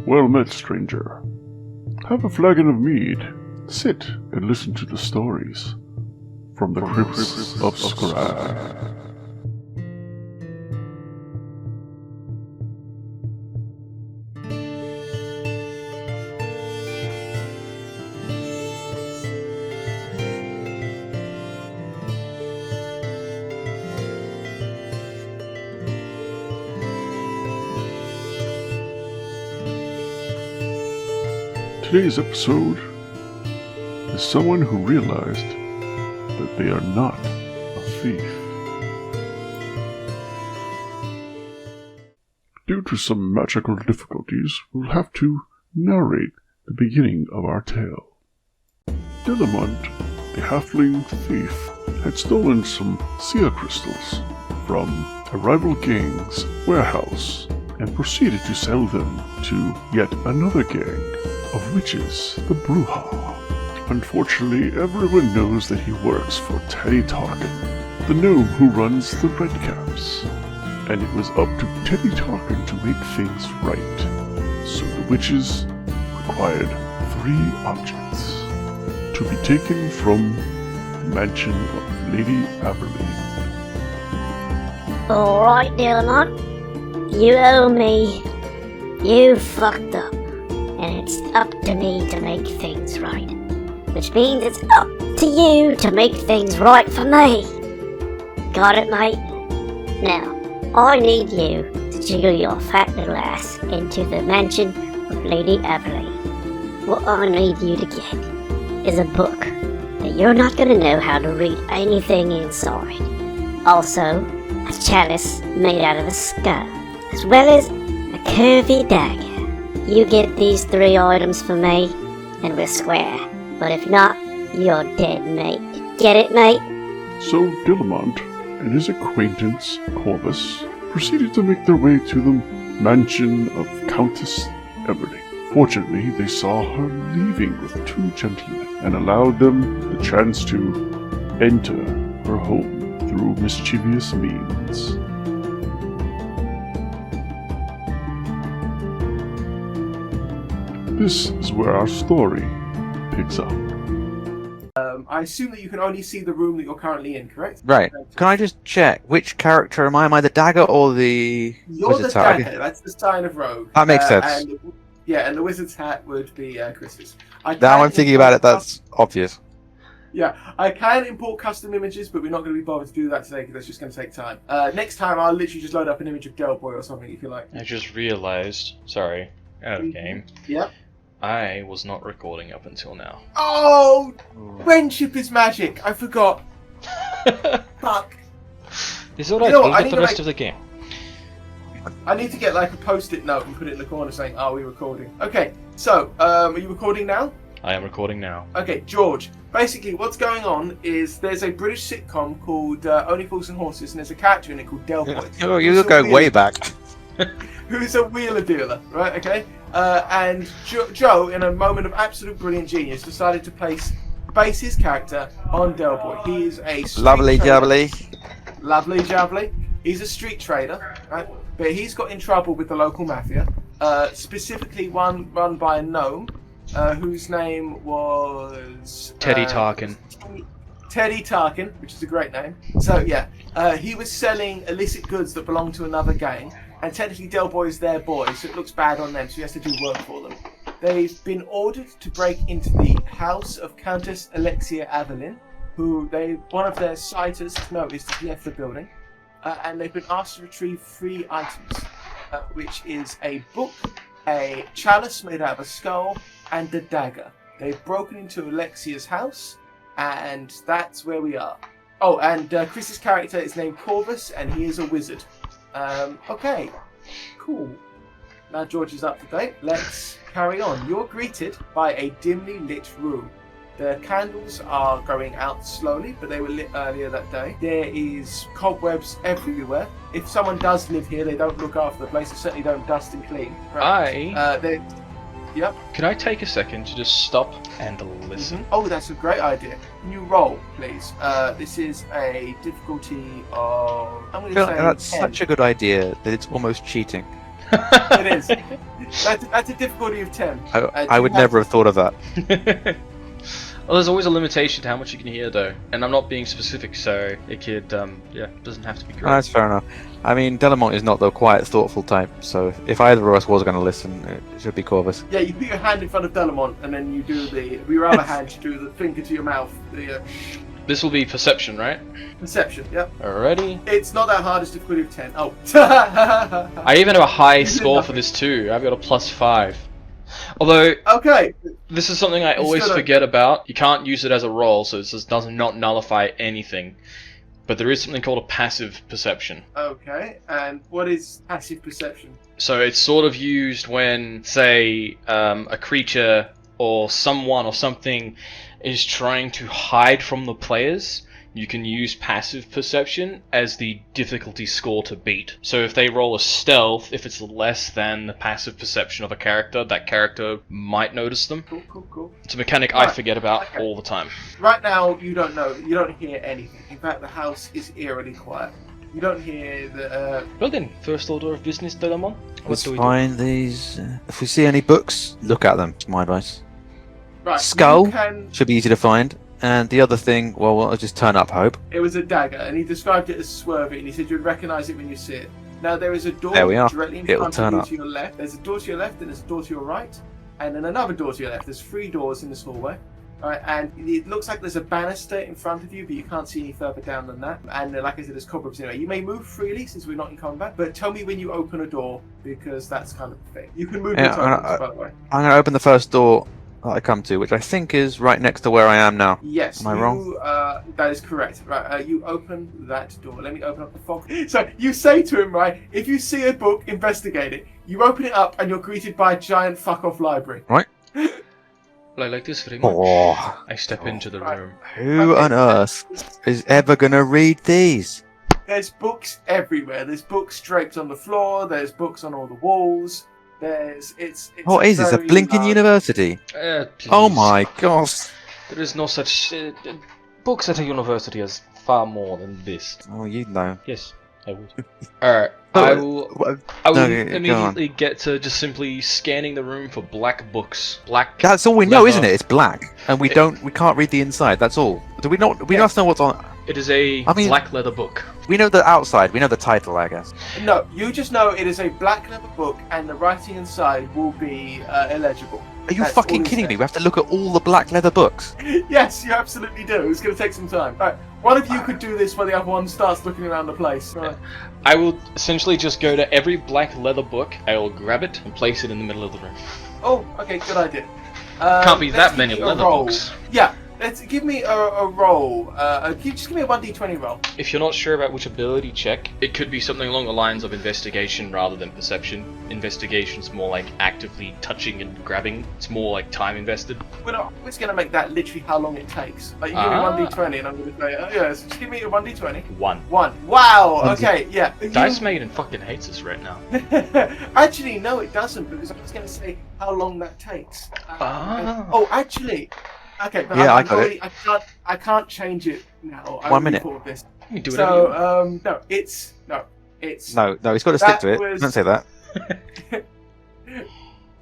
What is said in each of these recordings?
Well met, stranger. Have a flagon of mead. Sit and listen to the stories from the Crypts of Skragg. Today's episode is someone who realized that they are not a thief. Due to some magical difficulties, we'll have to narrate the beginning of our tale. Dillamont, the halfling thief, had stolen some seer crystals from a rival gang's warehouse and proceeded to sell them to yet another gang of witches, the Bruja. Unfortunately, everyone knows that he works for Teddy Tarkin, the gnome who runs the Redcaps, and it was up to Teddy Tarkin to make things right. So the witches required 3 objects to be taken from the mansion of Lady Aberley. Alright, Dillamont, you owe me. You fucked up. And it's up to me to make things right. Which means it's up to you to make things right for me. Got it, mate? Now, I need you to jiggle your fat little ass into the mansion of Lady Aberley. What I need you to get is a book that you're not going to know how to read anything inside. Also, a chalice made out of a skull, as well as a curvy dagger. You get these 3 items for me, and we're square. But if not, you're dead, mate. Get it, mate? So Dillamont and his acquaintance, Corvus, proceeded to make their way to the mansion of Countess Everly. Fortunately, they saw her leaving with 2 gentlemen, and allowed them the chance to enter her home through mischievous means. This is where our story picks up. I assume that you can only see the room that you're currently in, correct? Right. Can I just check, which character am I? Am I the dagger or the You're wizard's the hat? dagger, that's the sign of rogue. That makes sense. And the wizard's hat would be Chris's. Now I'm thinking about it, that's obvious. Yeah, I can import custom images, but we're not going to be bothered to do that today because that's just going to take time. Next time, I'll literally just load up an image of Del Boy or something if you like. I just realized, sorry, out of game. Yep. I was not recording up until now. Oh! Friendship is magic! I forgot. Fuck. This is what I know do what, I with need the to rest of the game. I need to get like a post-it note and put it in the corner saying, "Are we recording?" Okay, so, are you recording now? I am recording now. Okay, George. Basically, what's going on is there's a British sitcom called Only Fools and Horses, and there's a character in it called Del Boy. Oh, you're going way back. Who's a wheeler dealer, right? Okay, and Joe, in a moment of absolute brilliant genius, decided to base his character on Del Boy. He is a street Lovely trader. jubbly. Lovely jubbly. He's a street trader, right? But he's got in trouble with the local mafia, specifically one run by a gnome, whose name was Teddy Tarkin. Teddy Tarkin, which is a great name. So yeah, he was selling illicit goods that belonged to another gang, and technically Del Boy is their boy, so it looks bad on them, so he has to do work for them. They've been ordered to break into the house of Countess Alexia Avelin, who one of their sighters noticed has left the building, and they've been asked to retrieve 3 items, which is a book, a chalice made out of a skull, and a dagger. They've broken into Alexia's house, and that's where we are. Oh, and Chris's character is named Corvus, and he is a wizard. Okay, cool. Now George is up to date. Let's carry on. You're greeted by a dimly lit room. The candles are going out slowly, but they were lit earlier that day. There is cobwebs everywhere. If someone does live here, they don't look after the place. They certainly don't dust and clean. Right? Yep. Can I take a second to just stop and listen? Mm-hmm. Oh, that's a great idea. Can you roll, please? This is a difficulty of... I'm going to say That's 10. such a good idea that it's almost cheating. It is. That's a difficulty of 10. I would never have thought of that. Well, there's always a limitation to how much you can hear, though, and I'm not being specific, so it could, doesn't have to be great. That's fair enough. I mean, Delamont is not the quiet, thoughtful type, so if either of us was going to listen, it should be Corvus. Yeah, you put your hand in front of Delamont, and then you do with your other hand, you do the finger to your mouth. This will be perception, right? Perception, yep. Alrighty. It's not that hard, it's difficulty of 10. Oh. I even have a high score for this too. I've got a +5. Although, okay. this is something I always forget about. You can't use it as a roll, so it does not nullify anything. But there is something called a passive perception. Okay, and what is passive perception? So it's sort of used when, say, a creature or someone or something is trying to hide from the players. You can use passive perception as the difficulty score to beat. So if they roll a stealth, if it's less than the passive perception of a character, that character might notice them. Cool. It's a mechanic I forget about all the time. Right now, you don't know. You don't hear anything. In fact, the house is eerily quiet. You don't hear the. Well then, first order of business, Delamon. Let's find these. If we see any books, look at them. It's my advice. Right, Skull you can... should be easy to find. And the other thing, well, I'll just turn up Hope. It was a dagger, and he described it as swerving, and he said you'd recognise it when you see it. Now, there is a door There we are. directly in It'll front turn of you up. to your left. There's a door to your left, and there's a door to your right, and then another door to your left. There's 3 doors in this hallway. Alright, and it looks like there's a banister in front of you, but you can't see any further down than that. And like I said, there's cobwebs anyway. You may move freely since we're not in combat, but tell me when you open a door, because that's kind of the thing. You can move your tokens, by the way. I'm going to open the first door that I come to, which I think is right next to where I am now. Yes. Am I wrong? That is correct. Right, you open that door. Let me open up the fog. So you say to him, right, if you see a book, investigate it. You open it up and you're greeted by a giant fuck-off library. Right. Well, I like this very much. Oh, I step into the room. who on earth is ever going to read these? There's books everywhere. There's books draped on the floor. There's books on all the walls. It's What is this, a very blinking large- university? Please. Oh my gosh. There is no such... books at a university is far more than this. Oh, you know. Yes, I would. Alright, I will No, go on. immediately get to just simply scanning the room for black books. Black. That's all we know, leather. isn't it? It's black, and we can't read the inside. That's all. Do we not? We don't know what's on. It is a black leather book. We know the outside. We know the title, I guess. No, you just know it is a black leather book, and the writing inside will be illegible. Are you That's fucking all it kidding me? says. We have to look at all the black leather books. Yes, you absolutely do. It's going to take some time. Right, one of you could do this while the other one starts looking around the place. Right. I will essentially just go to every black leather book, I will grab it and place it in the middle of the room. Oh, okay, good idea. Can't be let's that give many me a leather roll. books. Yeah, give me a roll. Just give me a 1d20 roll. If you're not sure about which ability check, it could be something along the lines of investigation rather than perception. Investigation's more like actively touching and grabbing. It's more like time invested. We're just going to make that literally how long it takes. Like, you give me 1d20 and I'm going to say, so just give me a 1d20. 1. 1. Wow, okay, yeah. Dice Maiden fucking hates us right now. Actually, no, it doesn't, because I was going to say how long that takes. Oh, actually... Okay, but Yeah, I'm I got already, I can't change it now. I 1 minute. record this. You can do whatever you want. So, it's No, he's got to That stick to it. was- Don't say that.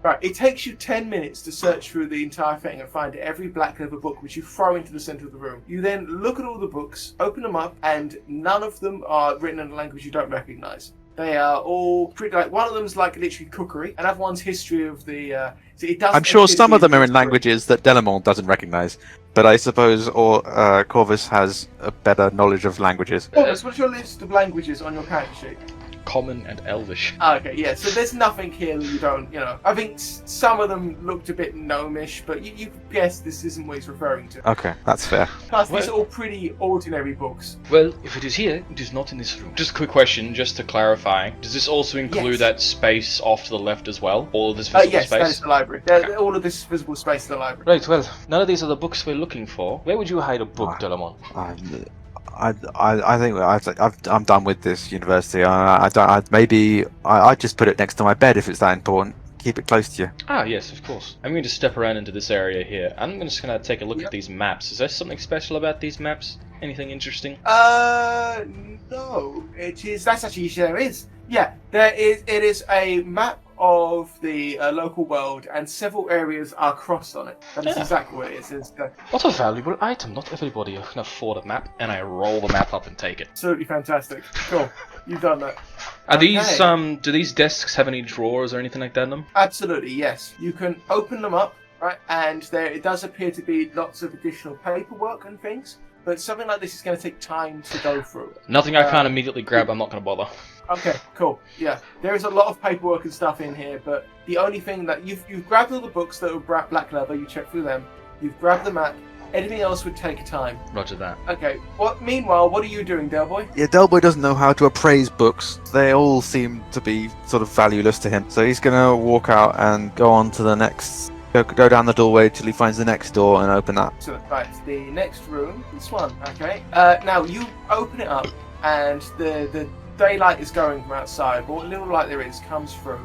right. It takes you 10 minutes to search through the entire thing and find every black leather book, which you throw into the center of the room. You then look at all the books, open them up, and none of them are written in a language you don't recognize. They are all pretty like one of them's like literally cookery, another one's history of the. So it doesn't I'm sure appear to some be of them are in history. languages that Delamont doesn't recognise, but I suppose Corvus has a better knowledge of languages. What's your list of languages on your character sheet? Common and Elvish. Okay, yeah, so there's nothing here that you don't, I think some of them looked a bit gnomish, but you could guess this isn't what he's referring to. Okay, that's fair. Plus, these are all pretty ordinary books. Well, if it is here, it is not in this room. Just a quick question, just to clarify. Does this also include Yes. that space off to the left as well? All of this visible Yes, that is space? the library. All of this visible space is the library. Right, well, none of these are the books we're looking for. Where would you hide a book, Delamon? I think I'm done with this university. I'd just put it next to my bed if it's that important. keep it close to you. Ah, yes, of course. I'm going to step around into this area here. I'm just going to take a look at these maps. Is there something special about these maps? Anything interesting? No. That's actually, there is. Yeah, there is. It is a map of the local world, and several areas are crossed on it. That is exactly what it is. What a valuable item. Not everybody can afford a map. And I roll the map up and take it. Absolutely fantastic. Cool. You've done that. Are these, do these desks have any drawers or anything like that in them? Absolutely, yes. You can open them up, right? And it does appear to be lots of additional paperwork and things. But something like this is going to take time to go through. Nothing I can't immediately grab, I'm not going to bother. Okay, cool. Yeah, there is a lot of paperwork and stuff in here, but the only thing that you've grabbed all the books that were black leather, you checked through them, you've grabbed the map, anything else would take time. Roger that. Okay, meanwhile, what are you doing, Delboy? Yeah, Delboy doesn't know how to appraise books. They all seem to be sort of valueless to him. So he's going to walk out and go on to the next... Go down the doorway till he finds the next door and open that. So, right, the next room, this one, okay. Now, you open it up, and the daylight is going from outside. What little light there is comes through.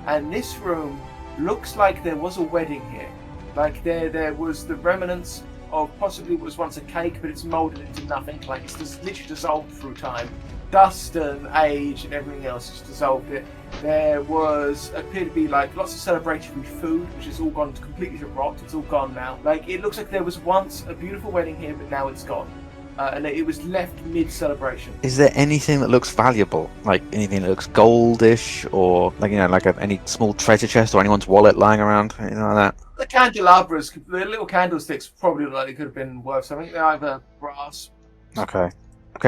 And this room looks like there was a wedding here. Like, there was the remnants of possibly what was once a cake, but it's moulded into nothing. Like, it's just literally dissolved through time. Dust and age and everything else has dissolved it. There appeared to be like lots of celebratory food, which has all gone completely to rot. It's all gone now. Like, it looks like there was once a beautiful wedding here, but now it's gone. And it was left mid-celebration. Is there anything that looks valuable? Like anything that looks goldish, or like any small treasure chest or anyone's wallet lying around, anything like that? The candelabras, the little candlesticks, probably look like they could have been worth something. They're either brass. Okay,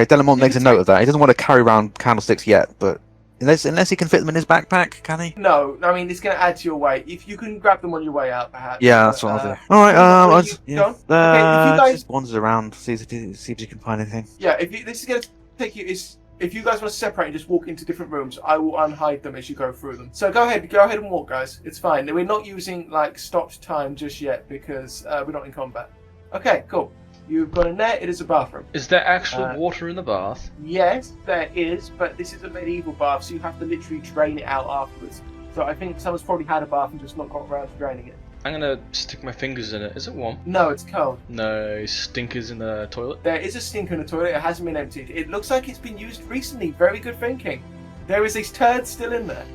Delamont makes a note of that. He doesn't want to carry around candlesticks yet, but unless he can fit them in his backpack, can he? No, I mean, it's going to add to your weight. If you can grab them on your way out, perhaps. Yeah, that's what I'll do. Alright, if you guys... just wanders around, see if you can find anything. Yeah, this is going to take you... If you guys want to separate and just walk into different rooms, I will unhide them as you go through them. So go ahead and walk, guys. It's fine. We're not using, like, stopped time just yet, because we're not in combat. Okay, cool. You've got a net, it is a bathroom. Is there actual water in the bath? Yes, there is, but this is a medieval bath, so you have to literally drain it out afterwards. So I think someone's probably had a bath and just not got around to draining it. I'm gonna stick my fingers in it. Is it warm? No, it's cold. No stinkers in the toilet? There is a stinker in the toilet, it hasn't been emptied. It looks like it's been used recently, very good thinking. There is a turd still in there.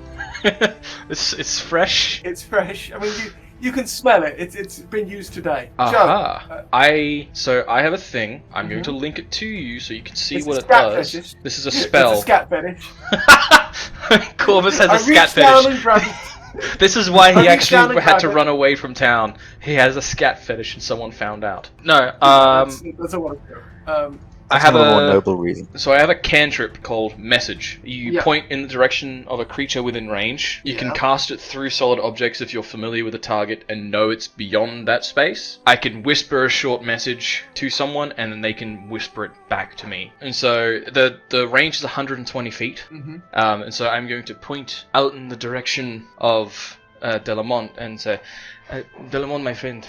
It's fresh? It's fresh. I mean, you can smell it. It's been used today. Aha. I have a thing. I'm going to link it to you so you can see what it does. Fetish. This is a spell. It's a scat fetish. Corvus has a scat fetish. This is why he actually had to run away from town. He has a scat fetish and someone found out. No, that's a one. I have a more noble reason. So I have a cantrip called Message. You point in the direction of a creature within range. You can cast it through solid objects if you're familiar with the target and know it's beyond that space. I can whisper a short message to someone and then they can whisper it back to me. And so the range is 120 feet. And so I'm going to point out in the direction of Delamont and say, Delamont, my friend,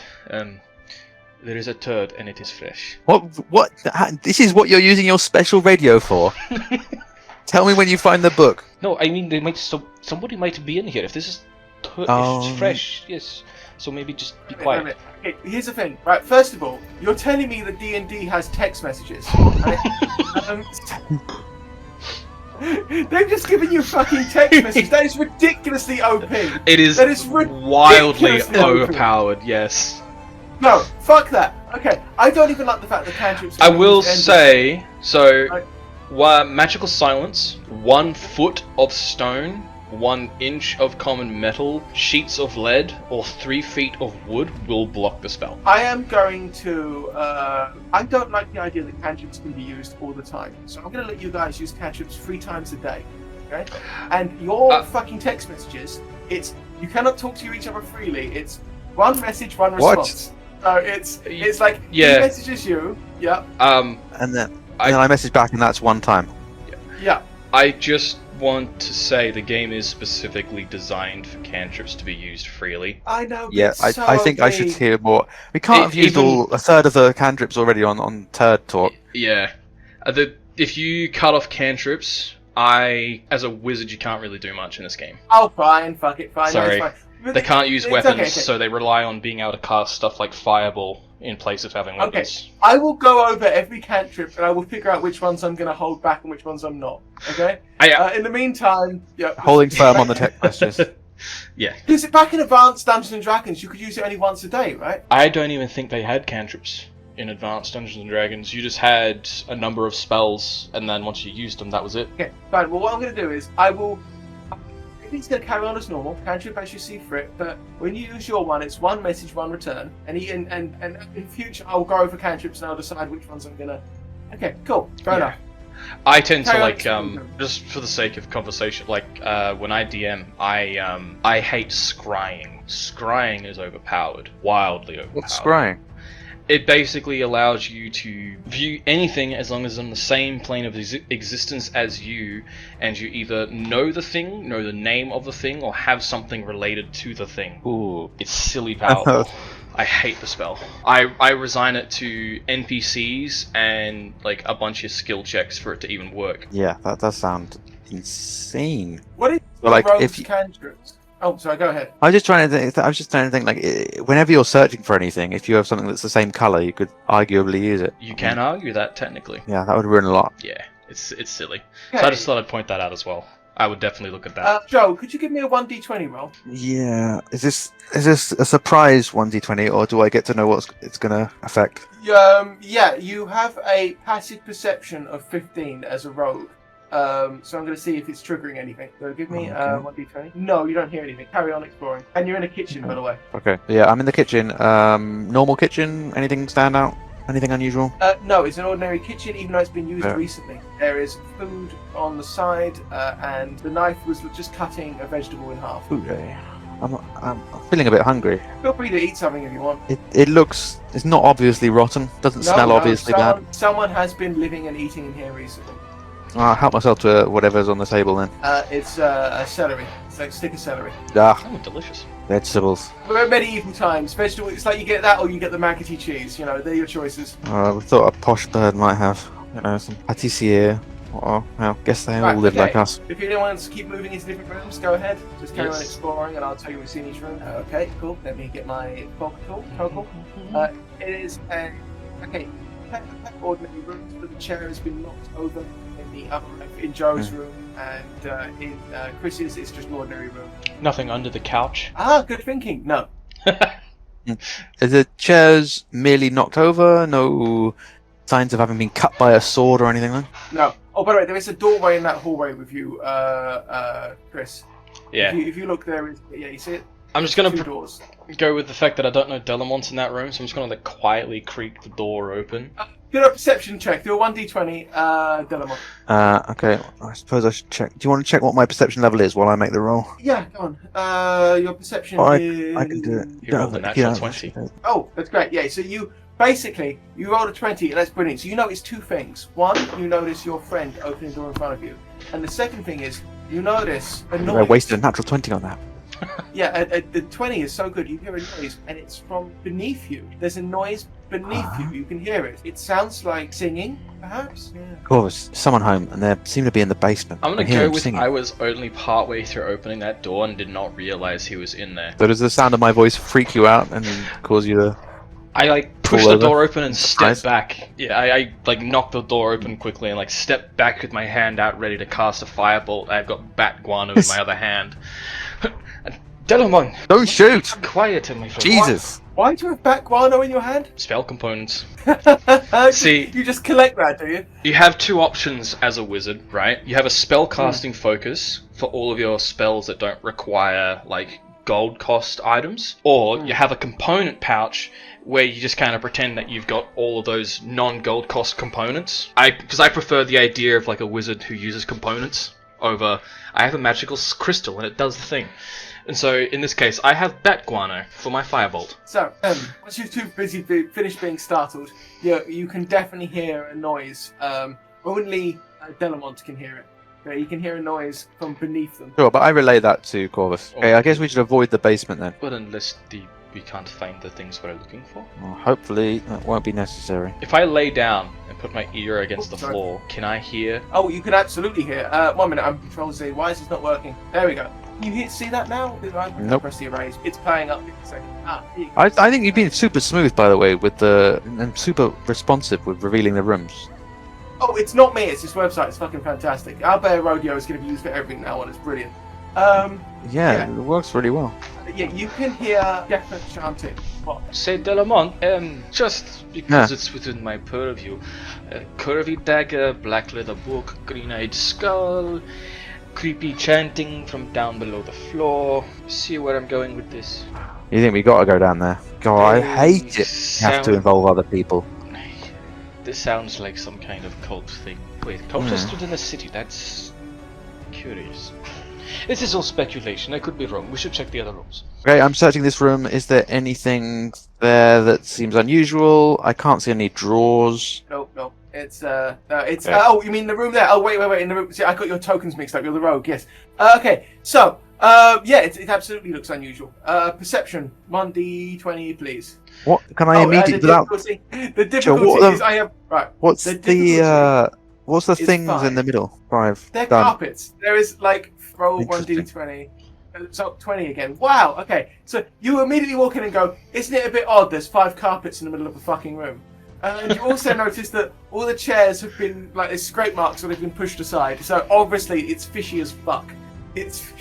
there is a turd and it is fresh. What? This is what you're using your special radio for? Tell me when you find the book. No, I mean somebody might be in here. If this is it's fresh, yes. So maybe just be quiet. Okay, here's the thing, right? First of all, you're telling me that D&D has text messages. Right? They've just given you fucking text messages. That is ridiculously OP. It is. That is wildly overpowered. Yes. No, fuck that. Okay, I don't even like the fact that cantrips. I will say, magical silence, 1 foot of stone, 1 inch of common metal, sheets of lead, or 3 feet of wood will block the spell. I am going to. I don't like the idea that cantrips can be used all the time, so I'm going to let you guys use cantrips 3 times a day. Okay? And your fucking text messages, you cannot talk to each other freely. It's 1 message, 1 response. What? So it's like he messages you, and then I message back, and that's 1 time. Yeah. I just want to say the game is specifically designed for cantrips to be used freely. I know. Yeah, I think I should hear more. We can't have used a third of the cantrips already on Turd Talk. Yeah, if you cut off cantrips As a wizard, you can't really do much in this game. Oh, fine, fuck it, fine. Sorry. No, it's fine. They can't use It's weapons, okay. so they rely on being able to cast stuff like Fireball in place of having weapons. Okay, I will go over every cantrip and I will figure out which ones I'm going to hold back and which ones I'm not. Okay. In the meantime, yeah. Holding firm on the tech questions. Yeah. Use it back in Advanced Dungeons and Dragons. You could use it only once a day, right? I don't even think they had cantrips in Advanced Dungeons and Dragons. You just had a number of spells, and then once you used them, that was it. Okay, fine. Well, what I'm going to do is I think it's going to carry on as normal. Cantrip as you see fit, but when you use your one, it's one message, one return. And in future, I will go over cantrips and I'll decide which ones I'm going to. Okay, cool. Fair enough. I tend to Carry on. like just for the sake of conversation, like when I DM, I hate scrying. Scrying is overpowered, wildly overpowered. What's scrying? It basically allows you to view anything as long as on the same plane of existence as you, and you either know the thing, know the name of the thing, or have something related to the thing. Ooh. It's silly powerful. I hate the spell. I resign it to NPCs and like a bunch of skill checks for it to even work. Yeah, that does sound insane. What is Like, rogues if you- cantrips? Oh, sorry. Go ahead. I was just trying to think, like, whenever you're searching for anything, if you have something that's the same color, you could arguably use it. You can argue that technically. Yeah, that would ruin a lot. Yeah, it's silly. Okay. So I just thought I'd point that out as well. I would definitely look at that. Joe, could you give me a 1d20 roll? Yeah, is this a surprise 1d20, or do I get to know what it's gonna affect? Yeah, you have a passive perception of 15 as a rogue. So I'm going to see if it's triggering anything. So give me Okay. 1d20. No, you don't hear anything. Carry on exploring. And you're in a kitchen, by the way. Okay. Yeah, I'm in the kitchen. Normal kitchen. Anything stand out? Anything unusual? No, it's an ordinary kitchen, even though it's been used Yeah. recently. There is food on the side, and the knife was just cutting a vegetable in half. Okay. I'm feeling a bit hungry. Feel free to eat something if you want. It looks. It's not obviously rotten. Doesn't smell obviously bad. Someone has been living and eating in here recently. I'll help myself to whatever's on the table then. It's a celery. It's like a stick of celery. Ah, Oh, delicious. vegetables. We're in medieval times. Vegetable. It's like you get that or you get the maggoty cheese. You know, they're your choices. I thought a posh bird might have, some pâtissier. Well, guess they all Right, live like okay. us. If you want to keep moving into different rooms, go ahead. Just carry on Yes. exploring, and I'll tell you what's in each room. Okay, cool. Let me get my fog tool. It is a ordinary room, but the chair has been knocked over in the other room, in Joe's room, and in Chris's, it's just an ordinary room. Nothing under the couch. Ah, good thinking. No. Are the chairs merely knocked over? No signs of having been cut by a sword or anything like that? No. Oh, by the way, there is a doorway in that hallway with you, Chris. Yeah. If you look there, you see it? I'm just gonna Two doors. go with the fact that I don't know Delamont's in that room, so I'm just gonna like quietly creak the door open. Do a perception check. Do a 1d20, Delamont. Okay. I suppose I should check. Do you want to check what my perception level is while I make the roll? Yeah, go on. Your perception is... I can do it. You rolled a natural 20. Oh, that's great. Yeah, so you rolled a 20, and that's brilliant. So you notice two things. One, you notice your friend opening the door in front of you. And the second thing is, you notice a I noise. wasted a natural 20 on that. Yeah, the 20 is so good. You hear a noise, and it's from beneath you. There's a noise beneath you. You can hear it. It sounds like singing, perhaps? Yeah. Of course, someone home, and they seem to be in the basement. I'm I gonna hear go them with singing. I was only partway through opening that door and did not realize he was in there. So does the sound of my voice freak you out and cause you to... I like push Pull the over. door open and step Surprise. back. Yeah, I like knock the door open quickly and like step back with my hand out ready to cast a firebolt. I've got bat guano in my other hand. Delamon, Don't shoot! quiet in my face. Jesus! Why do you have bat guano in your hand? Spell components. See, you just collect that, do you? You have two options as a wizard, right? You have a spell casting focus for all of your spells that don't require like gold cost items, or you have a component pouch where you just kind of pretend that you've got all of those non-gold cost components. Because I prefer the idea of like a wizard who uses components over I have a magical crystal and it does the thing. And so in this case, I have bat guano for my firebolt. So, once you're too busy finished being startled, you can definitely hear a noise. Only Delamont can hear it. Okay, you can hear a noise from beneath them. Sure, but I relay that to Corvus. Okay, I guess we should avoid the basement then. But unless we can't find the things we're looking for. Well, hopefully that won't be necessary. If I lay down and put my ear against the sorry. floor. Can I hear? Oh, you can absolutely hear. 1 minute, I'm Control Z. Why is this not working? There we go. Can you see that now? Nope. Press the erase. It's playing up. It's like, here you go. I think you've been super smooth, by the way, and super responsive with revealing the rooms. Oh, it's not me. It's this website. It's fucking fantastic. Our Bear Rodeo is going to be used for everything now on. It's brilliant. Yeah, it works really well. Yeah, you can hear definite chanting. What? Say Delamont, just because it's within my purview. Curvy dagger, black leather book, green-eyed skull, creepy chanting from down below the floor. See where I'm going with this? You think we gotta go down there? God, I hate it. Have to involve other people. This sounds like some kind of cult thing. Wait, cultist within a city? That's curious. This is all speculation. I could be wrong. We should check the other rooms. Okay, I'm searching this room. Is there anything there that seems unusual? I can't see any drawers. No. It's oh, you mean the room there? Oh, wait. In the room. See, I got your tokens mixed up. You're the rogue. Yes. Okay. So, yeah, it absolutely looks unusual. Perception. 1d20, please. What can I immediately without? The difficulty is I have right. What's the things 5. in the middle? 5. They're Done. carpets. There is like roll Interesting. 1d20. So 20 again. Wow. Okay. So you immediately walk in and go, isn't it a bit odd? There's 5 carpets in the middle of a fucking room. And you also notice that all the chairs have been like there's scrape marks where they've been pushed aside. So obviously it's fishy as fuck. It's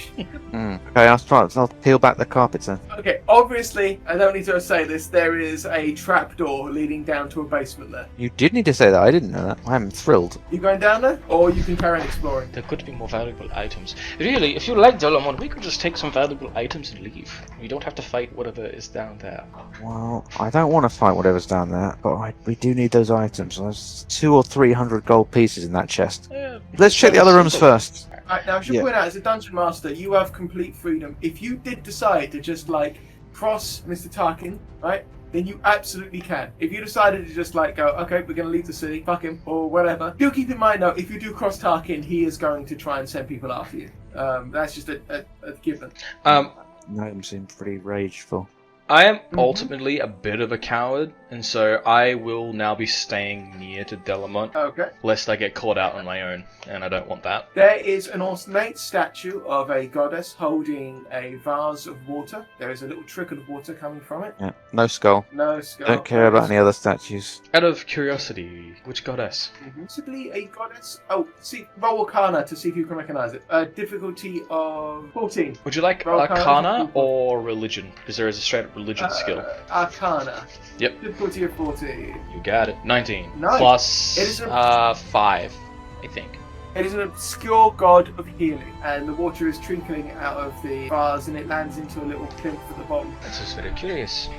Okay, I'll peel back the carpets then. okay. Obviously, I don't need to say this. There is a trapdoor leading down to a basement there. You did need to say that. I didn't know that. I'm thrilled. You going down there, or you can carry on exploring? There could be more valuable items. Really, if you like Delamont, we could just take some valuable items and leave. We don't have to fight whatever is down there. Well, I don't want to fight whatever's down there, but we do need those items. There's 200 or 300 gold pieces in that chest. Let's check the other rooms first. Right, now, I should point out, as a dungeon master, you have complete freedom. If you did decide to just, like, cross Mr. Tarkin, right, then you absolutely can. If you decided to just, like, go, okay, we're going to leave the city, fuck him, or whatever, do keep in mind, though, if you do cross Tarkin, he is going to try and send people after you. That's just a given. Gnome seemed pretty rageful. I am ultimately a bit of a coward, and so I will now be staying near to Delamont, Okay. lest I get caught out on my own, and I don't want that. There is an ornate statue of a goddess holding a vase of water. There is a little trickle of water coming from it. Yeah, no skull. No skull. Don't care about any other statues. Out of curiosity, which goddess? Possibly a goddess. Oh, see, roll Arcana to see if you can recognize it. Difficulty of 14. Would you like Roll Arcana or religion? Because there is a straight up religion skill. Arcana. Yep. Difficulty of 14. You got it. 19. Nice. Plus It is a- 5, I think. It is an obscure god of healing, and the water is trickling out of the vase, and it lands into a little plinth at the bottom. That's just very curious.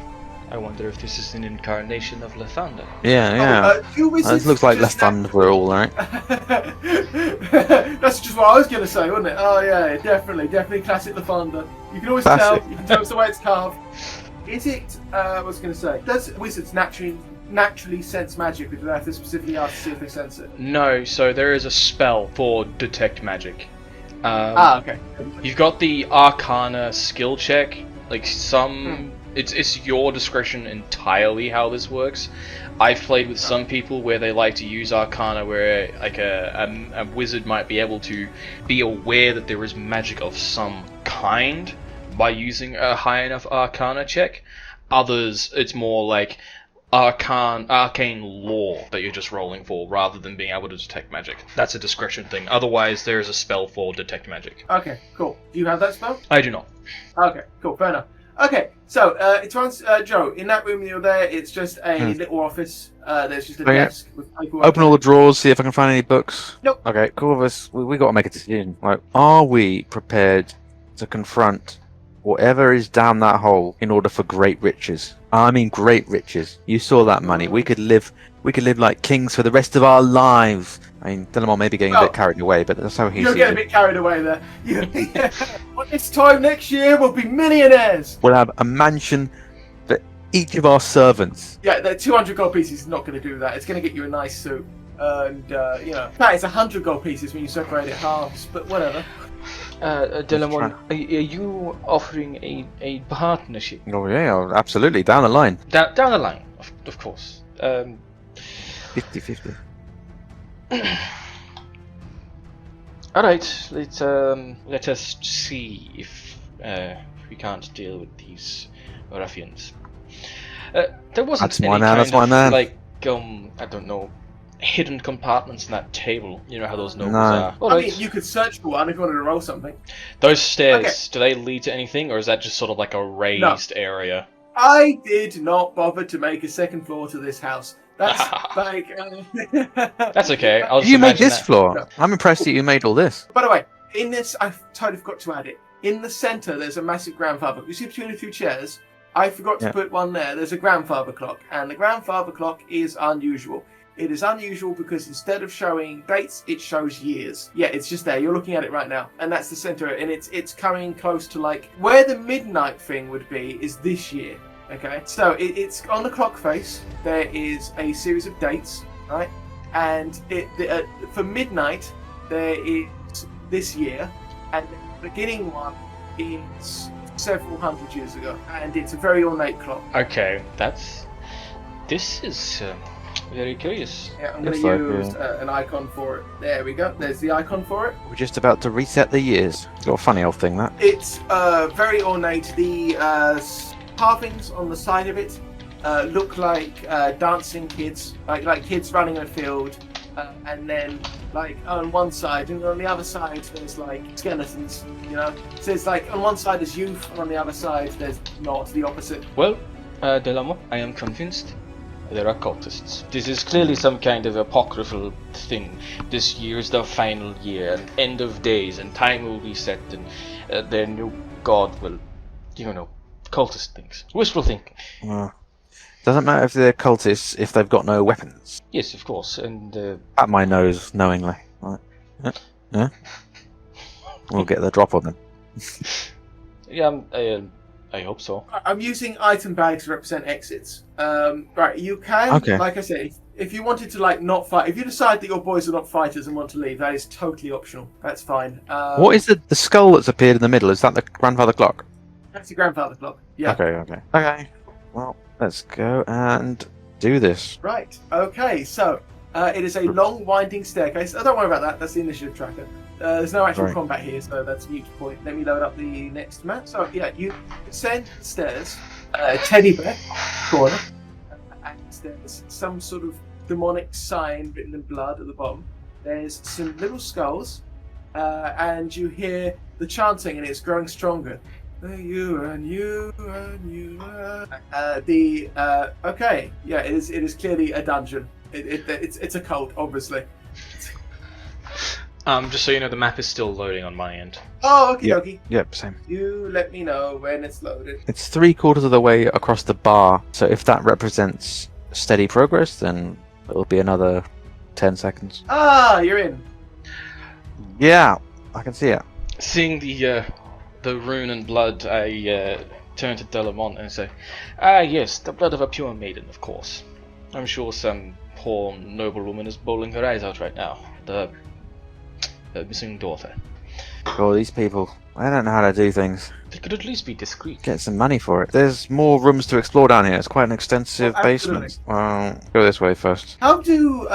I wonder if this is an incarnation of Lathander. Yeah. You wizards It looks like just Lathander we're all, right? That's just what I was going to say, wasn't it? Oh yeah, definitely classic Lathander. You can always Classic. tell. You can tell it's the way it's carved. Is it? I was going to say, does wizards naturally sense magic? Or do they have to specifically ask to see if they sense it? No, so there is a spell for detect magic. Okay. You've got the Arcana skill check. Like some, it's your discretion entirely how this works. I've played with some people where they like to use Arcana, where like a wizard might be able to be aware that there is magic of some kind by using a high enough Arcana check. Others, it's more like arcane lore that you're just rolling for, rather than being able to detect magic. That's a discretion thing. Otherwise, there is a spell for detect magic. Okay, cool. Do you have that spell? I do not. Okay, cool, fair enough. Okay, so it runs, Joe, in that room you're there, it's just a little office. There's just a Okay. desk with paperwork. Open all the drawers, see if I can find any books. Nope. Okay, cool of us. We got to make a decision. Like, are we prepared to confront whatever is down that hole in order for great riches? I mean, great riches. You saw that money. We could live like kings for the rest of our lives. I mean, Delamont may be getting a bit carried away, but that's how he You're sees getting a it. bit carried away there. Well, this time next year we'll be millionaires. We'll have a mansion for each of our servants. Yeah, the 200 gold pieces is not going to do that. It's going to get you a nice suit. And, you know, in fact, it's 100 gold pieces when you separate it halves, but whatever. Delamont, are you offering a partnership? Oh yeah, absolutely. Down the line. Down the line, of course. 50-50. All right, let us see if we can't deal with these ruffians. There wasn't That's any my man, kind that's my of man. like I don't know, hidden compartments in that table. You know how those nobles No. are. All I right. mean, you could search for one if you wanted to roll something. Those stairs, do they lead to anything, or is that just sort of like a raised area? I did not bother to make a second floor to this house. That's like. That's okay. I'll Did just you make imagine this that. floor? No. I'm impressed that you made all this. By the way, in this, I totally forgot to add it. In the centre, there's a massive grandfather. You see between the two chairs? I forgot to put one there. There's a grandfather clock, and the grandfather clock is unusual. It is unusual because instead of showing dates, it shows years. Yeah, it's just there. You're looking at it right now, and that's the centre. And it's coming close to like where the midnight thing would be is this year. Okay, so it's on the clock face. There is a series of dates, right? And for midnight, there is this year, and the beginning one is several hundred years ago, and it's a very ornate clock. Okay, this is very curious. Yeah, I'm going to Looks like, use an icon for it. There we go. There's the icon for it. We're just about to reset the years. Got a funny old thing, that. It's very ornate. The carvings on the side of it look like dancing kids, like kids running a field, and then like on one side, and on the other side there's like skeletons. You know, so it's like on one side there's youth, and on the other side there's not, the opposite. Well, Delamo, I am convinced there are cultists. This is clearly some kind of apocryphal thing. This year is the final year, and end of days, and time will be set, and their new god will, cultist things. Wishful thinking. Doesn't matter if they're cultists if they've got no weapons. Yes, of course, and At my nose, knowingly. Right. Yeah. We'll get the drop on them. yeah, I hope so. I'm using item bags to represent exits. Right, you can, Okay. like I said, if you wanted to like not fight, if you decide that your boys are not fighters and want to leave, that is totally optional. That's fine. What is the skull that's appeared in the middle? Is that the grandfather clock? That's the grandfather clock. Yeah. Okay. Well, let's go and do this. Right. Okay. So it is a long, winding staircase. Oh, don't worry about that. That's the initiative tracker. There's no actual Right. combat here, so that's a mute point. Let me load up the next map. So yeah, you descend the stairs, teddy bear corner, and there's some sort of demonic sign written in blood at the bottom. There's some little skulls, and you hear the chanting, and it's growing stronger. You and you and you. Okay, yeah, it is clearly a dungeon. It's a cult, obviously. Just so you know, the map is still loading on my end. Oh, okay, Yep. okay. Yep, same. You let me know when it's loaded. It's 3/4 of the way across the bar, so if that represents steady progress, then it'll be another 10 seconds. Ah, you're in. Yeah, I can see it. Seeing the rune and blood, I turn to Delamont and say, yes, the blood of a pure maiden, of course. I'm sure some poor noble woman is bawling her eyes out right now. The missing daughter. Oh, these people, I don't know how to do things. They could at least be discreet. Get some money for it. There's more rooms to explore down here. It's quite an extensive Oh, absolutely. basement. Well, go this way first. How do?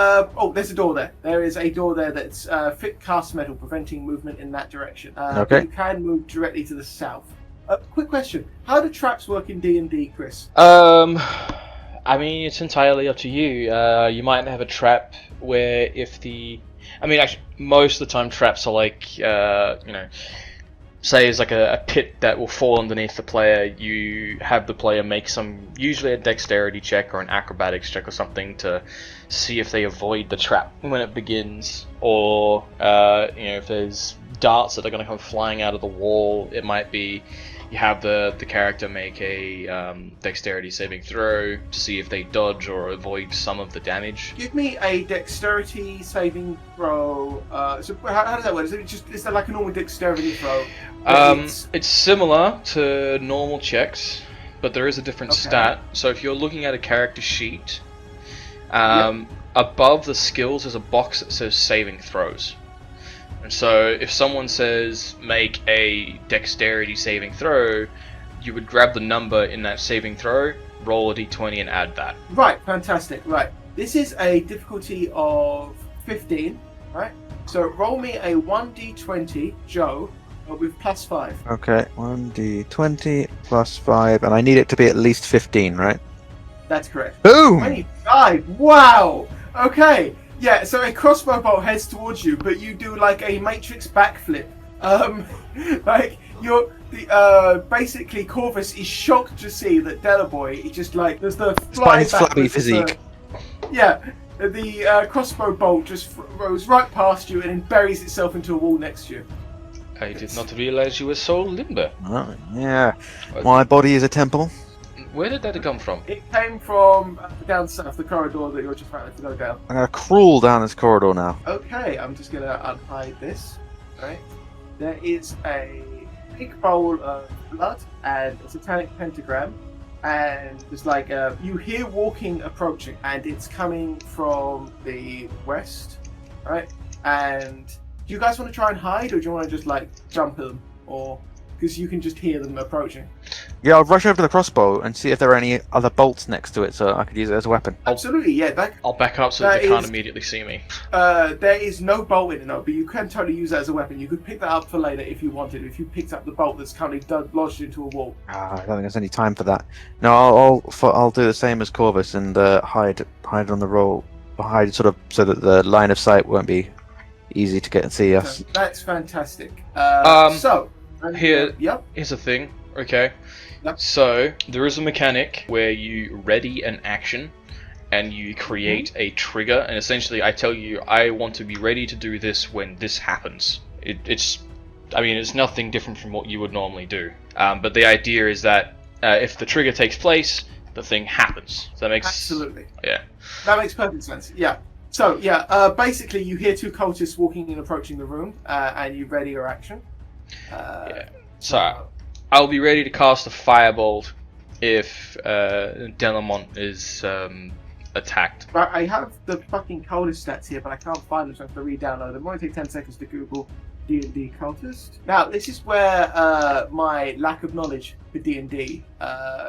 There's a door there. There is a door there that's thick cast metal, preventing movement in that direction. Okay. You can move directly to the south. Quick question: how do traps work in D&D, Chris? I mean, it's entirely up to you. You might have a trap where actually, most of the time traps are like, say it's like a pit that will fall underneath the player. You have the player make usually a dexterity check or an acrobatics check or something to see if they avoid the trap when it begins. Or, if there's darts that are going to come flying out of the wall, it might be you have the character make a dexterity saving throw to see if they dodge or avoid some of the damage. Give me a dexterity saving throw. So how does that work? Is that like a normal dexterity throw? It's similar to normal checks, but there is a different stat. So if you're looking at a character sheet, above the skills there's a box that says saving throws. And so if someone says make a dexterity saving throw, you would grab the number in that saving throw, roll a d20 and add that. Right, fantastic. Right, this is a difficulty of 15, right? So roll me a 1d20, Joe, with +5. Okay, 1d20 plus 5, and I need it to be at least 15, right? That's correct. Boom! 25! Wow! Okay, yeah, so a crossbow bolt heads towards you, but you do like a Matrix backflip. Like, basically Corvus is shocked to see that Delaboy is just like, there's the Despite his fly flabby backwards, physique. yeah, the crossbow bolt just rose right past you and then buries itself into a wall next to you. I did not realize you were so limber. Oh, yeah. My body is a temple. Where did that come from? It came from down south, the corridor that you're just about to go down. I'm gonna crawl down this corridor now. Okay, I'm just gonna unhide this. Right, there is a big bowl of blood and a satanic pentagram, and there's like you hear walking approaching, and it's coming from the west, right? And do you guys want to try and hide, or do you want to just like jump at them, or because you can just hear them approaching? Yeah, I'll rush over to the crossbow and see if there are any other bolts next to it, so I could use it as a weapon. Absolutely, yeah. I'll back up so that they can't immediately see me. There is no bolt in it, no, but you can totally use that as a weapon. You could pick that up for later if you wanted. If you picked up the bolt that's currently lodged into a wall. I don't think there's any time for that. No, I'll do the same as Corvus and hide on the roll, hide sort of so that the line of sight won't be easy to get and see us. So that's fantastic. Here's a thing, okay? Yep. So, there is a mechanic where you ready an action and you create a trigger, and essentially I tell you, I want to be ready to do this when this happens. It's nothing different from what you would normally do. But the idea is that if the trigger takes place, the thing happens. Does that make sense? Absolutely. Yeah. That makes perfect sense, yeah. So, yeah, basically you hear two cultists walking and approaching the room, and you ready your action. Yeah. So, I'll be ready to cast a firebolt if Delamont is attacked. Right, I have the fucking cultist stats here, but I can't find them, so I have to re-download them. It might take 10 seconds to Google D&D cultist. Now, this is where my lack of knowledge for D&D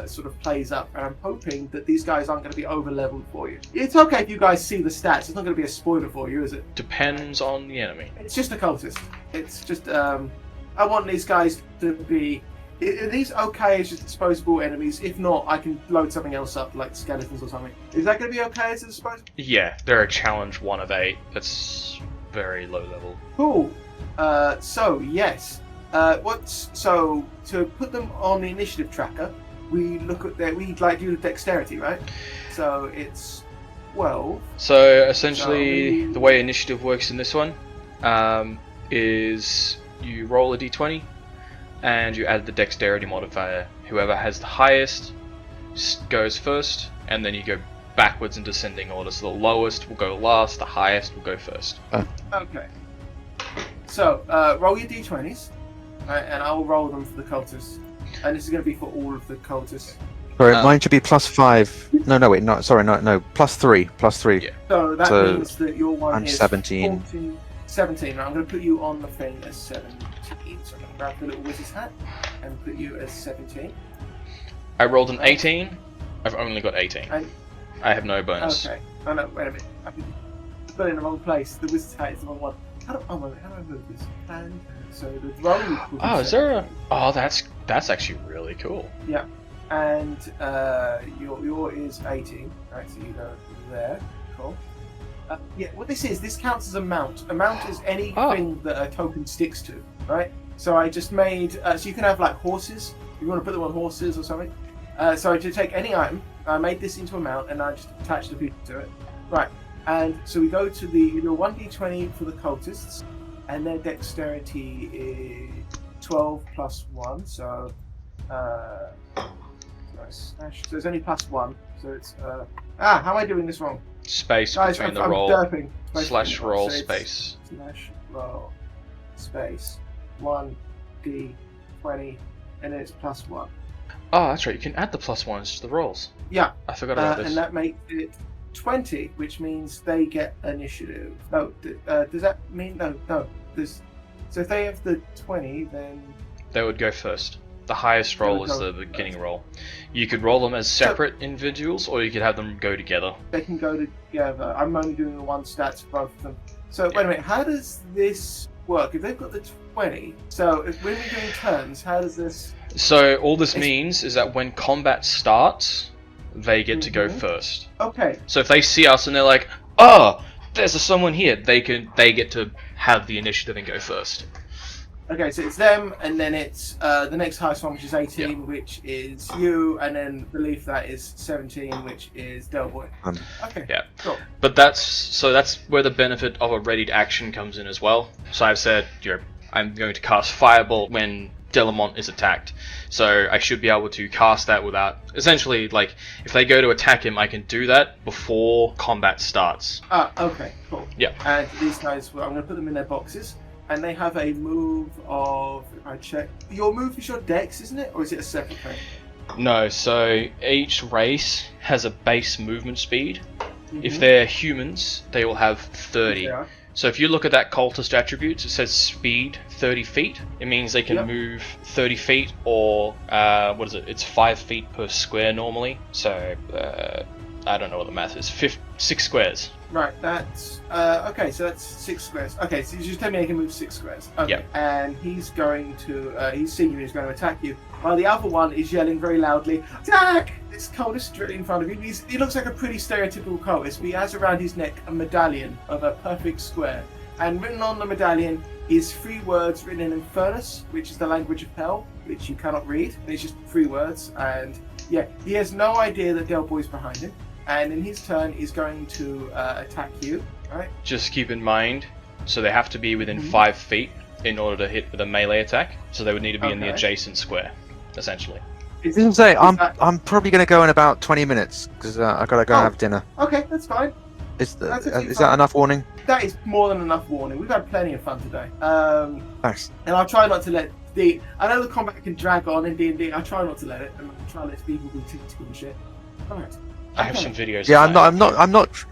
sort of plays up, and I'm hoping that these guys aren't going to be over-leveled for you. It's okay if you guys see the stats. It's not going to be a spoiler for you, is it? Depends on the enemy. It's just a cultist. It's just, I want these guys to be... Are these okay as just disposable enemies? If not, I can load something else up, like skeletons or something. Is that going to be okay as a disposable? Yeah, they're a challenge 1 of 8. That's very low level. Cool. So yes. So to put them on the initiative tracker, we look at we do the dexterity, right? So it's 12. So essentially, the way initiative works in this one is you roll a d20 and you add the dexterity modifier. Whoever has the highest goes first, and then you go backwards in descending order. So the lowest will go last, the highest will go first. Okay. So roll your d20s, right, and I'll roll them for the cultists. And this is going to be for all of the cultists. Sorry, mine should be +5. No, wait, no, sorry, no, +3. Yeah. So that So means that your one I'm is 17. 14, 17. Right, I'm going to put you on the thing as 17. So I'm going to grab the little wizard's hat and put you as 17. I rolled an 18. I've only got 18. And, I have no bonus. okay. Oh no, wait a minute. I put it in the wrong place. The wizard's hat is the wrong one. How do I move this? And so the roll will be Oh, is there a... 17. Oh, that's actually really cool. Yeah. And your is 18. Right, so you go there. Cool. Yeah, what this counts as a mount. A mount is anything that a token sticks to, right? So I just made, so you can have like horses, if you want to put them on horses or something. So I just take any item, I made this into a mount, and I just attach the people to it. Right, and so we go to you do a 1d20 for the cultists, and their dexterity is 12 plus 1, so, so it's only plus 1, so it's, how am I doing this wrong? Space Guys, between I'm the roll derping. slash roll So it's space. Slash roll space 1d20, and then it's plus 1. Oh, that's right. You can add the +1s to the rolls. Yeah, I forgot about this. and that makes it 20, which means they get initiative. No, does that mean no? So if they have the 20, then They would go first. The highest roll is the beginning roll. You could roll them as separate individuals, or you could have them go together. They can go together. I'm only doing the one stats for both of them. So wait a minute, how does this work? If they've got the 20, so if when we're doing turns, how does this... So all this means is that when combat starts, they get to go first. Okay. So if they see us and they're like, "Oh, there's someone here," they get to have the initiative and go first. Okay, so it's them, and then it's the next highest one, which is 18, which is you, and then beneath that is 17, which is Delboy. Okay. Yeah. Cool. But that's where the benefit of a readied action comes in as well. So I've said, I'm going to cast Fireball when Delamont is attacked. So I should be able to cast that without... Essentially, like, if they go to attack him, I can do that before combat starts. Okay, cool. Yeah. And these guys, well, I'm going to put them in their boxes. And they have a move of, if I check, your move is your dex, isn't it? Or is it a separate thing? No, so each race has a base movement speed. If they're humans, they will have 30. Yeah. So if you look at that cultist attributes, it says speed 30 feet. It means they can move 30 feet, or what is it? It's 5 feet per square normally. So I don't know what the math is. 6 squares. Right, that's okay. So that's 6 squares. Okay, so you just tell me he can move 6 squares. Okay, Yep. and he's going to he's seeing you. He's going to attack you. While the other one is yelling very loudly, "Attack!" This cultist directly in front of him. He looks like a pretty stereotypical cultist, but he has around his neck a medallion of a perfect square, and written on the medallion is 3 words written in Infernus, which is the language of hell, which you cannot read. It's just 3 words, and yeah, he has no idea that Delboy's behind him. And in his turn, he's going to attack you, right? Just keep in mind, so they have to be within 5 feet in order to hit with a melee attack. So they would need to be in the adjacent square, essentially. I'm probably going to go in about 20 minutes because I gotta go have dinner. Okay, that's fine. Is that enough warning? That is more than enough warning. We've had plenty of fun today. Thanks. And I'll try not to let I know the combat can drag on in D&D. I try not to let it, and I'll try to let people be typical and shit. Alright. I have some videos. Yeah, of that. I'm not.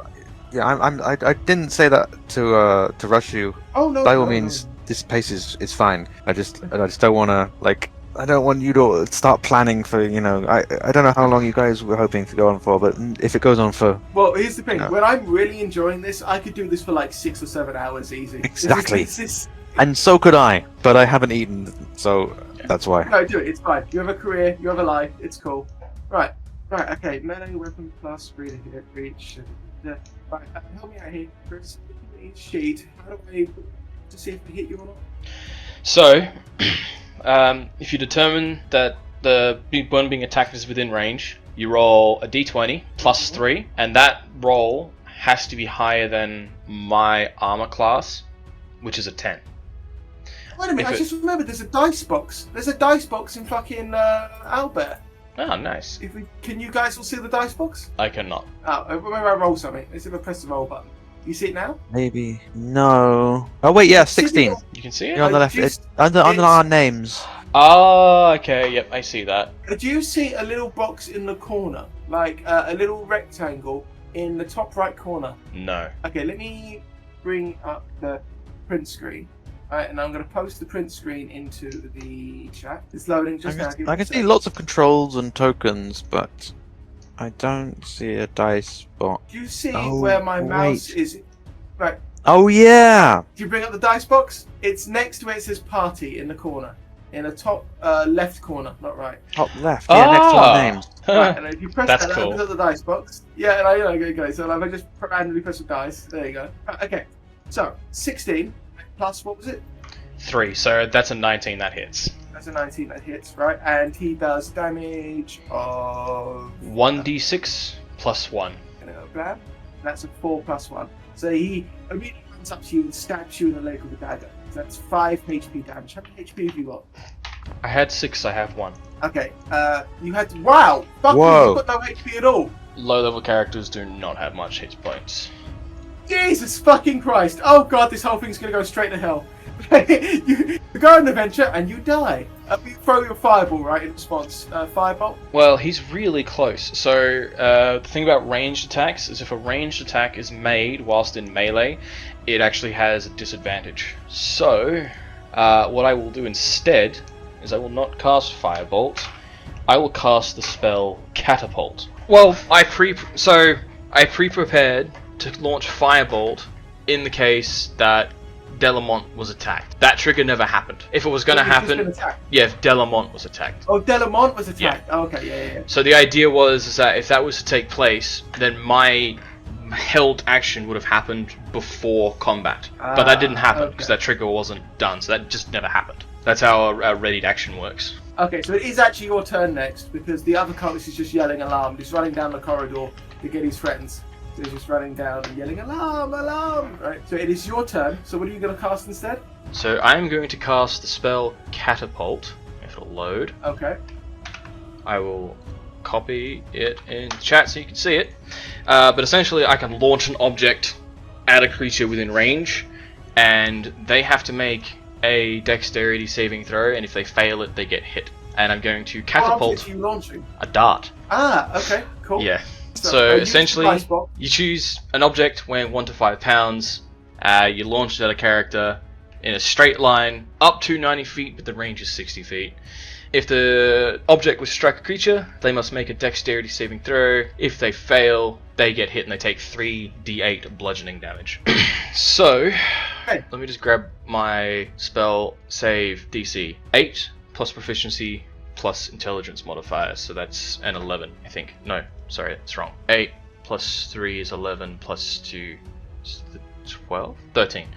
Yeah, I didn't say that to rush you. Oh no. By all means, this pace is fine. I just don't want to I don't want you to start planning for I don't know how long you guys were hoping to go on for, but if it goes on for... Well, here's the thing. When I'm really enjoying this, I could do this for like 6 or 7 hours easy. Exactly. And so could I, but I haven't eaten, so that's why. No, do it. It's fine. You have a career. You have a life. It's cool. Right. Okay. Melee weapon plus 3 to hit reach. Right. Help me out here, Chris. Sheet. How do I to see if I hit you or not? So, if you determine that the one being attacked is within range, you roll a d20 plus 3, and that roll has to be higher than my armor class, which is a 10. Wait a minute, I just remembered there's a dice box. There's a dice box in fucking Albert. Oh, nice. Can you guys all see the dice box? I cannot. Oh, maybe I roll something. Let's see if I press the roll button. You see it now? Maybe. No. Oh wait, yeah, 16. You can see it? You're on the left. It's under our names. Oh, okay, yep, I see that. Do you see a little box in the corner? Like a little rectangle in the top right corner? No. Okay, let me bring up the print screen. Alright, and I'm going to post the print screen into the chat. It's loading just now. I can see lots of controls and tokens, but I don't see a dice box. Do you see where my mouse is? Right. Oh yeah! Do you bring up the dice box? It's next to where it says party in the corner. In the top left corner, not right. Top left, yeah, next to our names. Right, and if you press That's that, cool. opens up the dice box. Yeah, and okay, so I just randomly press the dice. There you go. Okay, so 16 plus, what was it? 3, so that's a 19 that hits. That's a 19 that hits, right? And he does damage of 1d6 plus 1. Blam. That's a 4 plus 1. So he immediately runs up to you and stabs you in the leg with a dagger. So that's 5 HP damage. How many HP have you got? I had 6, I have 1. Okay, you had to... Wow! Fuck Whoa. you, you've got no HP at all! Low level characters do not have much hit points. Jesus fucking Christ! Oh god, this whole thing's gonna go straight to hell. you go on an adventure and you die. You throw your fireball, right, in response. Fireball? Well, he's really close. So, the thing about ranged attacks is if a ranged attack is made whilst in melee, it actually has a disadvantage. So, what I will do instead is I will not cast Firebolt. I will cast the spell Catapult. Well, I pre-prepared to launch Firebolt in the case that Delamont was attacked. That trigger never happened. If it was going to happen, yeah, if Delamont was attacked. Oh, Delamont was attacked. Yeah. Oh, okay, yeah. So the idea was that if that was to take place, then my held action would have happened before combat. But that didn't happen because that trigger wasn't done, so that just never happened. That's how a readied action works. Okay, so it is actually your turn next because the other cultist is just yelling alarm. He's running down the corridor to get his friends. So he's just running down and yelling alarm, alarm. Right. So it is your turn. So what are you going to cast instead? So I'm going to cast the spell Catapult. If it'll load. Okay. I will copy it in chat so you can see it. But essentially, I can launch an object at a creature within range, and they have to make a dexterity saving throw, and if they fail it, they get hit. And I'm going to catapult. What object are you launching? A dart. Ah, okay, cool. Yeah. So essentially, you choose an object weighing 1 to 5 pounds. You launch it at a character in a straight line up to 90 feet, but the range is 60 feet. If the object would strike a creature, they must make a dexterity saving throw. If they fail, they get hit and they take 3d8 bludgeoning damage. So, let me just grab my spell save DC. 8 plus proficiency plus intelligence modifier, so that's an 11, I think. No, sorry, that's wrong. 8 plus 3 is 11 plus 2 is 12? 13.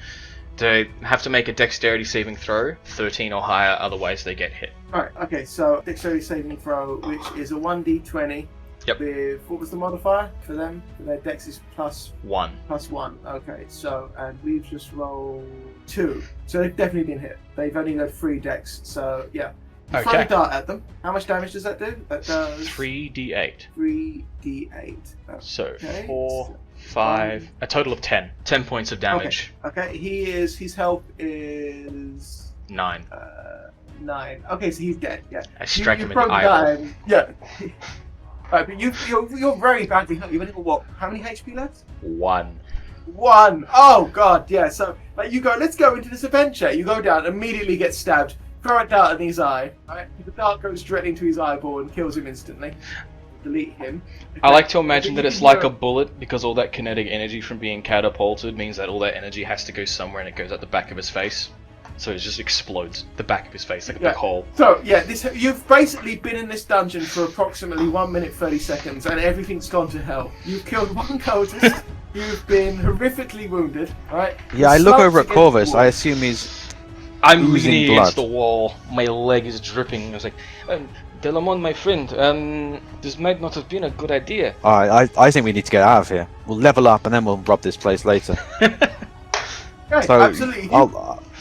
They have to make a dexterity saving throw, 13 or higher, otherwise they get hit. Right, okay, so dexterity saving throw, which is a 1d20. Yep. With, what was the modifier for them? For their dex is plus 1. Plus 1, okay, so, and we've just rolled 2. So they've definitely been hit. They've only had 3 dex, so yeah. You throw a dart at them. How much damage does that do? That does 3d8. 3d8. So 4, 5, a total of 10. 10 points of damage. Okay, his health is 9. 9. Okay, so he's dead. Yeah. I strike him in the eyeball. Yeah. Right, but you're very badly hurt. You've only got what? How many HP left? 1. 1. Oh god, yeah. So like you go, let's go into this adventure. You go down, immediately get stabbed. Throw a dart in his eye. Right? The dart goes directly into his eyeball and kills him instantly. Delete him. I like to imagine that it's like a bullet because all that kinetic energy from being catapulted means that all that energy has to go somewhere and it goes at the back of his face. So it just explodes the back of his face like a big hole. So yeah, you've basically been in this dungeon for approximately 1 minute 30 seconds and everything's gone to hell. You've killed one cultist. You've been horrifically wounded. Right? Yeah, I look over at Corvus. I assume he's. I'm leaning against the wall. My leg is dripping. I was like, Delamont, my friend, this might not have been a good idea. I think we need to get out of here. We'll level up and then we'll rob this place later. Okay, so absolutely.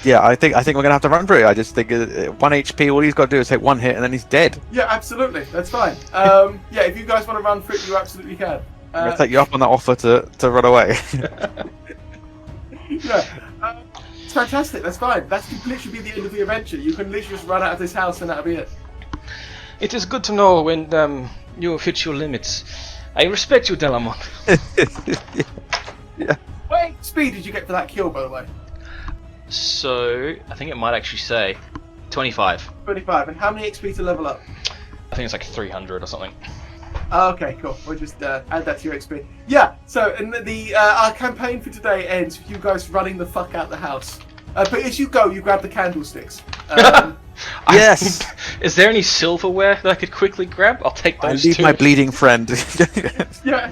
Yeah, I think we're gonna have to run for it. I just think 1 HP. All he's got to do is take 1 hit and then he's dead. Yeah, absolutely. That's fine. Yeah, if you guys want to run for it, you absolutely can. I'm gonna take you up on that offer to run away. Yeah. It's fantastic, that's fine. That could literally be the end of the adventure. You can literally just run out of this house and that'll be it. It is good to know when you hit your limits. I respect you, Delamont. Yeah. What speed did you get for that kill, by the way? So, I think it might actually say 25. 25, and how many XP to level up? I think it's like 300 or something. Okay, cool. We'll just add that to your XP. Yeah, so and our campaign for today ends with you guys running the fuck out the house. But as you go, you grab the candlesticks. Yes! Is there any silverware that I could quickly grab? I'll take those I leave too. my bleeding friend. Yeah.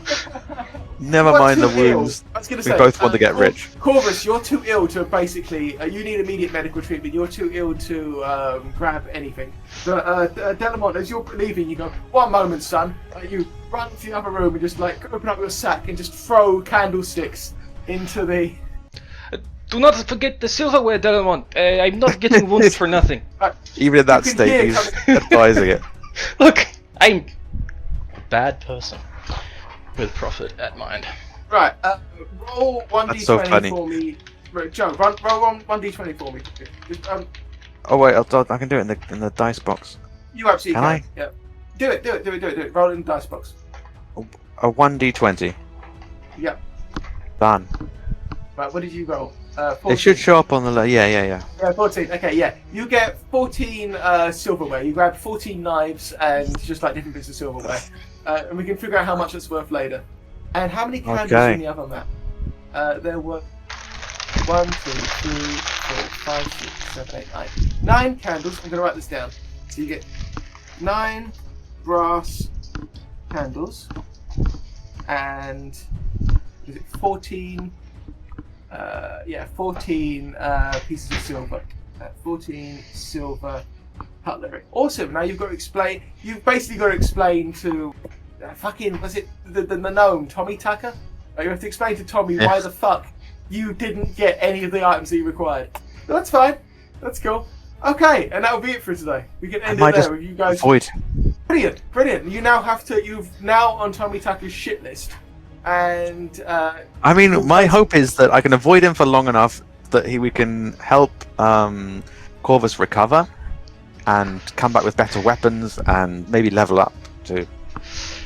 Never mind the wounds. I was gonna We say, both want to get rich. Corvus, you're too ill to basically. You need immediate medical treatment. You're too ill to grab anything. But Delamont, as you're leaving, you go, "One moment, son." You run to the other room and just like open up your sack and just throw candlesticks into the. Do not forget the silverware, Delamont. I'm not getting wounded for nothing. Even in that You can state, hear he's advising it. Look, I'm a bad person with profit at mind. Right, roll 1d20 That's so funny. for me. Right, Joe, roll 1d20 for me. Just, Oh wait, I can do it in the dice box. you absolutely Can can. Yeah. Do it. Roll it in the dice box. A 1d20. Yeah. Done. Right, what did you roll? 14. It should show up on the yeah. Yeah, 14. Okay, yeah. You get 14 silverware. You grab 14 knives and just like different bits of silverware. And we can figure out how much it's worth later. And how many candles in the other map? There were 1, 2, 3, 4, 5, 6, 7, 8, 9. 9 candles. I'm going to write this down. So you get 9 brass candles. And is it 14? 14 pieces of silver. 14 silver cutlery. Awesome. Now you've got to explain. You've basically got to explain to was it the gnome Tommy Tucker? You have to explain to Tommy why the fuck you didn't get any of the items that you required. But that's fine. That's cool. Okay, and that'll be it for today. We can end it there with you guys. Avoid. Brilliant. You now have to. You've now on Tommy Tucker's shit list. And I mean, my hope is that I can avoid him for long enough that we can help Corvus recover and come back with better weapons and maybe level up too.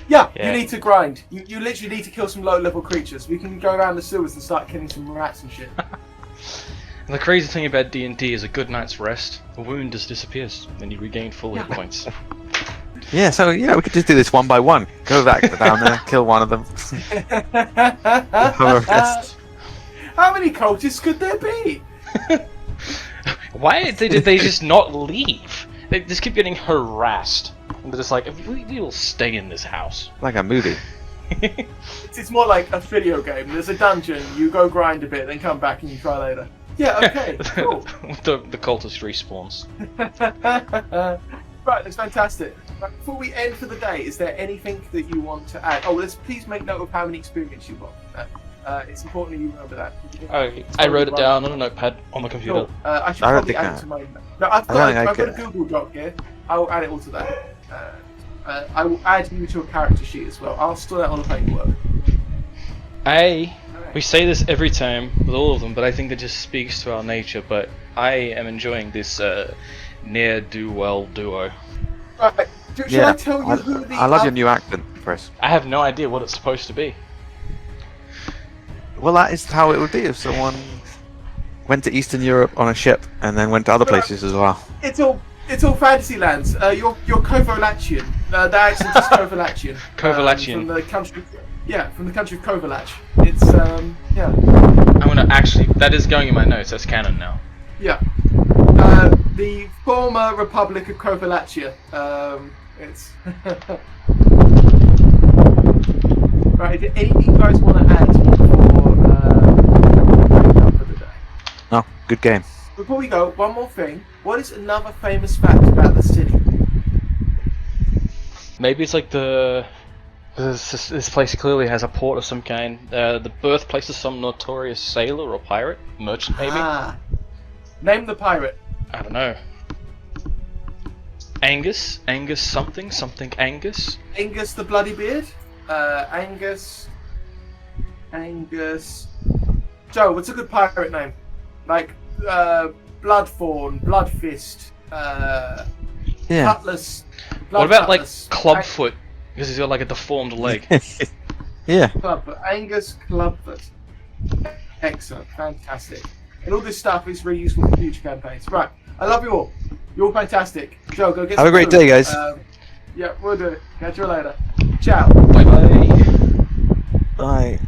Yeah, you need to grind. You literally need to kill some low-level creatures. We can go around the sewers and start killing some rats and shit. And the crazy thing about D&D is a good night's rest, a wound just disappears, and you regain full hit points. Yeah, so we could just do this one by one. Go back down there, kill one of them. Have a rest. How many cultists could there be? Why did they just not leave? They just keep getting harassed. And they're just like, we will stay in this house. Like a movie. It's more like a video game. There's a dungeon, you go grind a bit, then come back and you try later. Yeah, okay, cool. the cultist respawns. Right, that's fantastic. Right, before we end for the day, is there anything that you want to add? Oh, please make note of how many experience you got. It's important that you remember that. I wrote it down on a notepad on the computer. Cool. I should probably add it to my... No, I've got a Google Doc here. I'll add it all to that. I will add you to a character sheet as well. I'll store that on the paperwork. We say this every time with all of them, but I think that just speaks to our nature. But I am enjoying this ne'er-do-well duo. Right. Should I tell you who the... I love your new accent, Chris. I have no idea what it's supposed to be. Well, that is how it would be if someone went to Eastern Europe on a ship and then went to other places as well. It's all fantasy lands. You're Kovalachian. The accent is Kovalachian. Kovalachian. From the country. Yeah, from the country of Kovalach. It's yeah. I'm gonna actually. That is going in my notes. That's canon now. Yeah. The former Republic of Kovalachia. It's. Right. Is there anything you guys want to add for the day? No, good game. Before we go, one more thing. What is another famous fact about the city? Maybe it's like this place clearly has a port of some kind. The birthplace of some notorious sailor or pirate, merchant maybe. Name the pirate. I don't know. Angus something Angus. Angus the Bloody Beard. Angus. Joe, what's a good pirate name? Like Bloodthorn, Bloodfist, Cutlass. What about like Clubfoot? Because he's got like a deformed leg. Yeah. Angus Clubfoot. Excellent, fantastic. And all this stuff is really useful for future campaigns. Right, I love you all. You're all fantastic. Joe, go get Have a great day, guys. Yeah, we'll do it. Catch you later. Ciao. Bye bye. Bye.